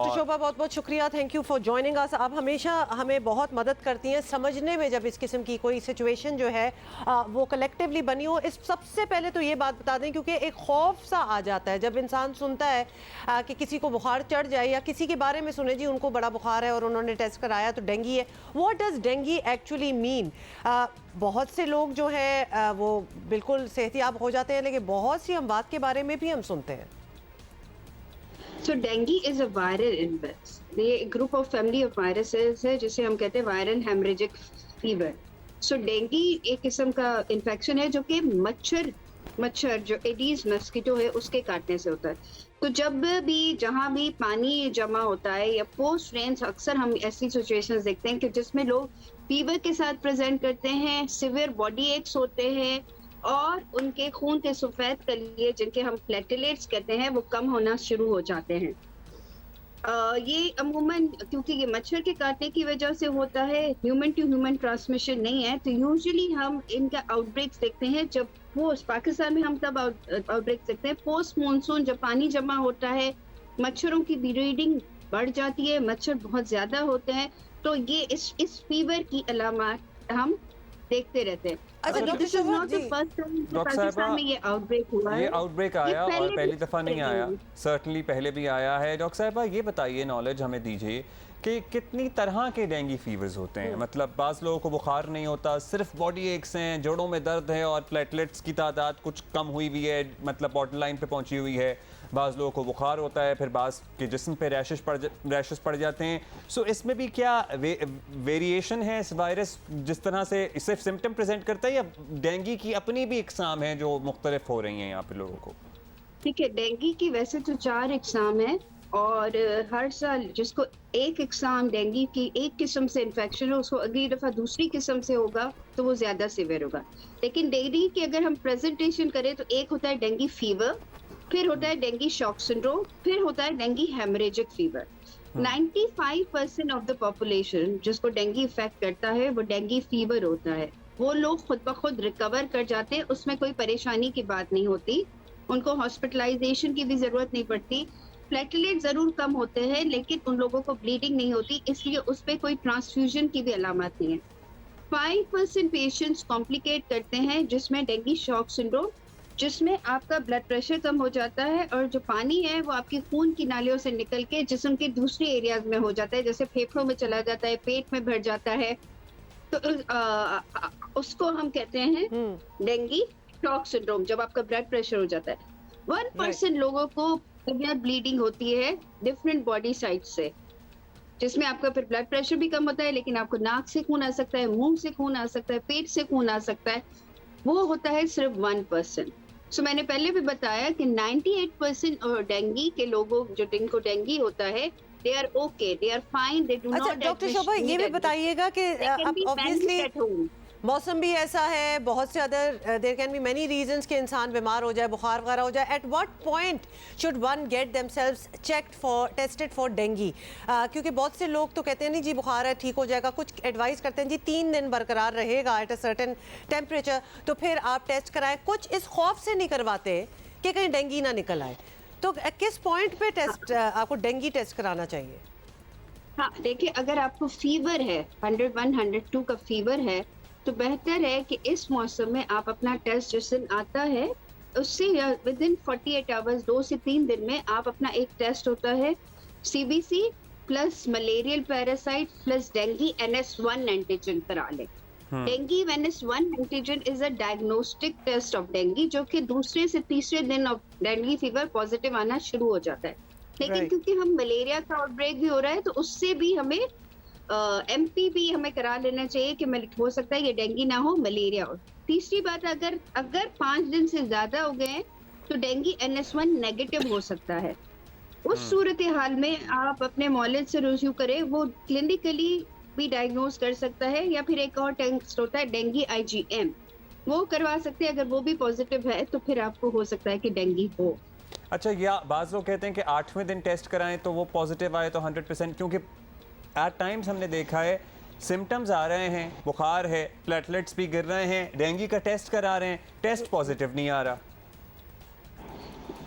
Doctor शोभा, बहुत बहुत शुक्रिया, thank you for joining us. आप हमेशा हमें बहुत मदद करती हैं समझने में, जब इस किस्म की कोई सिचुएशन जो है वो कलेक्टिवली बनी हो। इस सबसे पहले तो ये बात बता दें, क्योंकि एक खौफ सा आ जाता है जब इंसान सुनता है कि किसी को बुखार चढ़ जाए, या किसी के बारे में सुने जी उनको बड़ा बुखार है और उन्होंने टेस्ट कराया तो डेंगी है। What does dinghy actually mean? बहुत से लोग जो है वो बिल्कुल सेहतियाब हो जाते हैं, लेकिन बहुत सी अमवात के बारे में भी हम सुनते हैं। So dengue is a viral illness. ये group of family of viruses है जिसे हम कहते हैं वायरल हेमरेजिक फीवर। सो डेंगी एक किस्म का इन्फेक्शन है जो कि मच्छर जो एडीज मस्कीटो है उसके काटने से होता है। तो जब भी जहाँ भी पानी जमा होता है या पोस्ट रेन्स, अक्सर हम ऐसी सिचुएशंस देखते हैं कि जिसमें लोग फीवर के साथ प्रेजेंट करते हैं, सिवियर बॉडी एक्स होते हैं और उनके खून के सफेद कलिए जिनके हम प्लेटलेट्स कहते हैं वो कम होना शुरू हो जाते हैं। ये अमूमन क्योंकि ये मच्छर के काटने की वजह से होता है, ह्यूमन टू ह्यूमन ट्रांसमिशन नहीं है, तो यूजुअली हम इनका आउटब्रेक्स देखते हैं जब पोस्ट पाकिस्तान में हम तब आउटब्रेक देखते हैं पोस्ट मानसून, जब पानी जमा होता है, मच्छरों की ब्रीडिंग बढ़ जाती है, मच्छर बहुत ज्यादा होते हैं, तो ये इस फीवर की अलामत हम देखते रहते हैं। अच्छा डॉक्टर शोभा जी, पाकिस्तान में ये आउटब्रेक हुआ है, ये आउटब्रेक आया और पहली दफ़ा नहीं आया, सर्टनली पहले भी आया है। डॉक्टर साहबा ये बताइए, नॉलेज हमें दीजिए कि कितनी तरह के डेंगू फीवर्स होते हैं। मतलब बाज़ लोगों को बुखार नहीं होता, सिर्फ बॉडी एक्स हैं, जोड़ों में दर्द है और प्लेटलेट्स की तादाद कुछ कम हुई हुई है, मतलब बॉर्डर लाइन पे पहुंची हुई है। बाज़ लोगों को बुखार होता है, फिर बाज़ के जिस्म पे रैशेस पड़ जाते हैं। सो इसमें भी क्या वेरिएशन है इस वायरस जिस तरह से सिर्फ सिम्टम प्रेजेंट करता है, या डेंगू की अपनी भी इकसाम है जो मुख्तलिफ हो रही हैं यहाँ पे लोगों को? ठीक है, डेंगू की वैसे तो 4 इकसाम है और हर साल जिसको एक इकसाम डेंगू की एक किस्म से इन्फेक्शन हो उसको अगली दफा दूसरी किस्म से होगा तो वो ज्यादा सीवियर होगा। लेकिन डेंगू की अगर हम प्रेजेंटेशन करें तो एक होता है डेंगू फीवर, फिर होता है डेंगू शॉक सिंड्रोम, फिर होता है dengue haemorrhagic fever. 95% of the population जिसको डेंगू इफेक्ट करता है वो डेंगू फीवर होता है। वो लोग खुद ब खुद रिकवर कर जाते हैं, उसमें कोई परेशानी की बात नहीं होती, उनको हॉस्पिटलाइजेशन की भी जरूरत नहीं पड़ती। प्लेटलेट जरूर कम होते हैं लेकिन उन लोगों को ब्लीडिंग नहीं होती, इसलिए उस पर कोई ट्रांसफ्यूजन की भी अलामत नहीं है। 5% पेशेंट्स कॉम्प्लिकेट करते हैं जिसमें डेंगू शॉक सिंड्रोम, जिसमें आपका ब्लड प्रेशर कम हो जाता है और जो पानी है वो आपकी खून की नालियों से निकल के जिस्म के दूसरे एरियाज में हो जाता है, जैसे फेफड़ों में चला जाता है, पेट में भर जाता है, तो उसको हम कहते हैं डेंगू शॉक सिंड्रोम, जब आपका ब्लड प्रेशर हो जाता है। 1% लोगों को ब्लीडिंग होती है डिफरेंट बॉडी साइड से, जिसमें आपका फिर ब्लड प्रेशर भी कम होता है लेकिन आपको नाक से खून आ सकता है, मुंह से खून आ सकता है, पेट से खून आ सकता है, वो होता है सिर्फ 1%। सो मैंने पहले भी बताया कि 98% डेंगू के लोगों जिनको डेंगू होता है they are okay, they are fine, they do not. Doctor Shobha ये भी बताइएगा कि ऑब्वियसली मौसम भी ऐसा है, बहुत से other there can be many reasons कि इंसान बीमार हो जाए, बुखार वगैरह हो जाए। At what point should one get themselves tested for dengue? क्योंकि बहुत से लोग तो कहते हैं नहीं जी बुखार है ठीक हो जाएगा, कुछ एडवाइस करते हैं जी 3 दिन बरकरार रहेगा एट अ सर्टेन टेम्परेचर, तो फिर आप टेस्ट कराएं। कुछ इस खौफ से नहीं करवाते कि कहीं डेंगू ना निकल आए, तो किस पॉइंट पे टेस्ट आपको डेंगू टेस्ट कराना चाहिए? हाँ देखिए, अगर आपको फीवर है 101 102 का फीवर है तो बेहतर है कि इस मौसम में आप अपना टेस्ट जिस दिन आता है उससे विद इन 48 आवर्स 2 से 3 दिन में आप अपना एक टेस्ट होता है CBC plus malarial parasite plus dengue NS1 antigen करा लें। Dengue NS1 antigen is a diagnostic test of dengue, जो कि दूसरे से तीसरे दिन ऑफ डेंगू फीवर पॉजिटिव आना शुरू हो जाता है। लेकिन क्योंकि हम मलेरिया का आउटब्रेक भी हो रहा है तो उससे भी हमें MP भी हमें करा लेना चाहिए कि हो सकता है ये डेंगू ना हो, मलेरिया हो। तीसरी बात, अगर 5 दिन से ज्यादा हो गए तो डेंगू NS1 नेगेटिव हो सकता है। उस सूरत हाल में आप अपने मौलिद से रुजू करें, वो क्लिनिकली भी डायग्नोज कर सकता है, या फिर एक और टेस्ट होता है डेंगू IgM, वो करवा सकते हैं। अगर वो भी पॉजिटिव है तो फिर आपको हो सकता है कि डेंगू हो। अच्छा, या बाज़ लोग कहते हैं कि 8वें दिन टेस्ट कराएं तो वो पॉजिटिव आए तो 100%, क्योंकि एट टाइम्स हमने देखा है सिम्टम्स आ रहे हैं, बुखार है, प्लेटलेट्स भी गिर रहे हैं, डेंगू का टेस्ट करा रहे हैं, टेस्ट पॉजिटिव नहीं आ रहा।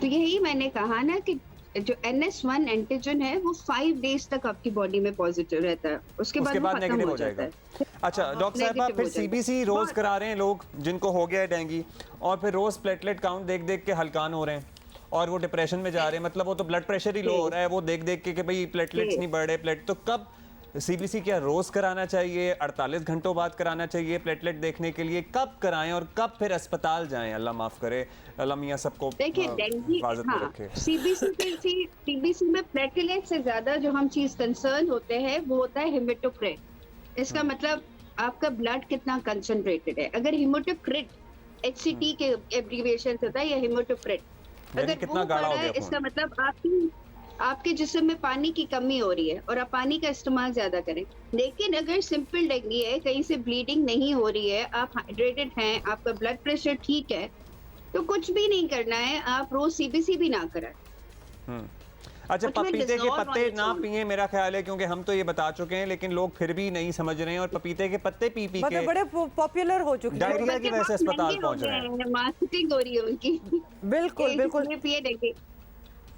तो यही मैंने कहा ना कि जो NS1 एंटीजन है वो 5 डेज तक आपकी बॉडी में पॉजिटिव रहता है, उसके उसके बाद वो बाद खत्म नेगेटिव हो हो जाता जाएगा। है। अच्छा डॉक्टर साहब negative फिर हो जाएगा। सीबीसी रोज बहुत- करा रहे हैं लोग जिनको हो गया है डेंगू, और फिर रोज प्लेटलेट काउंट देख देख के हलकान हो रहे हैं और वो डिप्रेशन में जा रहे हैं, मतलब वो तो ब्लड प्रेशर ही लो हो रहा है वो देख देख के कि भाई प्लेटलेट्स नहीं बढ़ रहे। प्लेट तो कब सीबीसी क्या रोज कराना चाहिए, 48 घंटों बाद कराना चाहिए प्लेटलेट देखने के लिए, कब कराएं और कब फिर अस्पताल जाएं? अल्लाह माफ करे, अल्लाह मियां सबको देखिए डेंगू, हिफाजत में हाँ, रखे। सीबीसी में प्लेटलेट से ज्यादा जो हम चीज कंसर्न होते हैं वो होता है हेमेटोक्रिट। इसका मतलब आपका ब्लड कितना कंसंट्रेटेड है। अगर हेमेटोक्रिट HCT के एब्रीविएशन होता है या हेमेटोक्रिट, यानी अगर कितना वो गाढ़ा हो बढ़ा है गया इसका खून? मतलब आपके जिस्म में पानी की कमी हो रही है और आप पानी का इस्तेमाल ज्यादा करें। लेकिन अगर सिंपल डेंगू है, कहीं से ब्लीडिंग नहीं हो रही है, आप हाइड्रेटेड हैं, आपका ब्लड प्रेशर ठीक है, तो कुछ भी नहीं करना है, आप रोज सीबीसी भी ना कराएं। अच्छा कुछ में पपीते के dissolve पत्ते होने ना चाहिए। पिए मेरा ख्याल है, क्योंकि हम तो ये बता चुके हैं लेकिन लोग फिर भी नहीं समझ रहे हैं और पपीते के पत्ते पी पी के मतलब बड़े पॉपुलर हो चुके हैं। डायरिया की वजह से अस्पताल पहुंच रहे हैं। मार्केटिंग हो रही है उनकी। बिल्कुल बिल्कुल। ये पिए देंगे।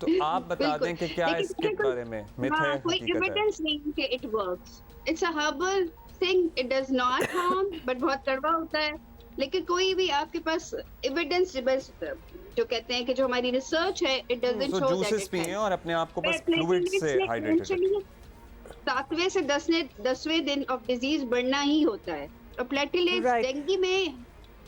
तो आप बता बिल्कुल। दें कि क्या लेकिन इसके इसमें बारे में मिथ है, हाँ, कोई हकीकत है? एविडेंस नहीं कि it works. It's a herbal thing, it does not harm, but बहुत कड़वा होता है। लेकिन कोई भी आपके पास एविडेंस बस जो कहते हैं कि जो हमारी रिसर्च है, it doesn't so show juices पिए और अपने आप को बस फ्लूइड से हाइड्रेटेड रखें। 7वें से 10वें दिन ऑफ डिजीज बढ़ना ही होता है। और प्लेटलेट्स Right. डेंगू में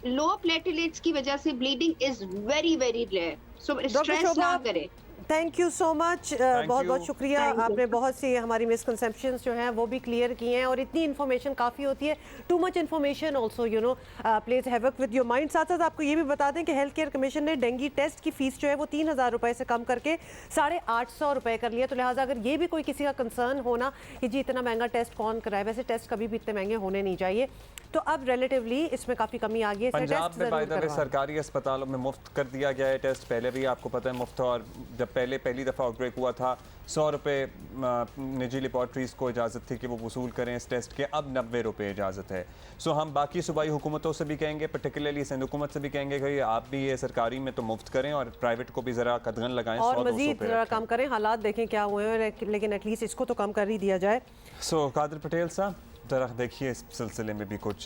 लो प्लेटलेट्स की वजह से bleeding is very very rare, so stress ना शोभा, करें। थैंक यू सो मच, बहुत बहुत you. शुक्रिया। Thank you. आपने बहुत सी हमारी मिसकंसेप्शंस जो हैं वो भी क्लियर की हैं, और इतनी इन्फॉर्मेशन काफ़ी होती है। Too much information also plays havoc with your mind. साथ साथ आपको ये भी बता दें कि हेल्थ केयर कमीशन ने डेंगू टेस्ट की फीस जो है वो 3,000 रुपये से कम करके 850 रुपये कर लिया। तो लिहाजा अगर ये भी कोई किसी का कंसर्न होना कि जी इतना महंगा टेस्ट कौन कराए, वैसे टेस्ट कभी भी इतने महंगे होने नहीं चाहिए। तो अब रिलेटिवली इसमें काफ़ी कमी आ गई है। पंजाब में बाय द वे सरकारी अस्पतालों में मुफ्त कर दिया गया है टेस्ट, पहले भी आपको पता है मुफ्त था, और जब पहली दफ़ा आउटब्रेक हुआ था 100 रुपये निजी लेबॉर्ट्रीज़ को इजाज़त थी कि वो वसूल करें इस टेस्ट के, अब 90 रुपये इजाज़त है। सो हम बाकी सूबाई हुकूमतों से भी कहेंगे, पर्टिकुलरली सिंध हुकूमत से भी कहेंगे कि आप भी ये सरकारी में तो मुफ्त करें और प्राइवेट को भी ज़रा कदगन लगाएं, और 100-200 मजीद पे ज़रा रखें। कम करें। हालात देखें क्या हुए हैं, लेकिन एटलीस्ट इसको तो कम कर ही दिया जाए। सो कादिर पटेल साहब ज़रा देखिए इस सिलसिले में भी कुछ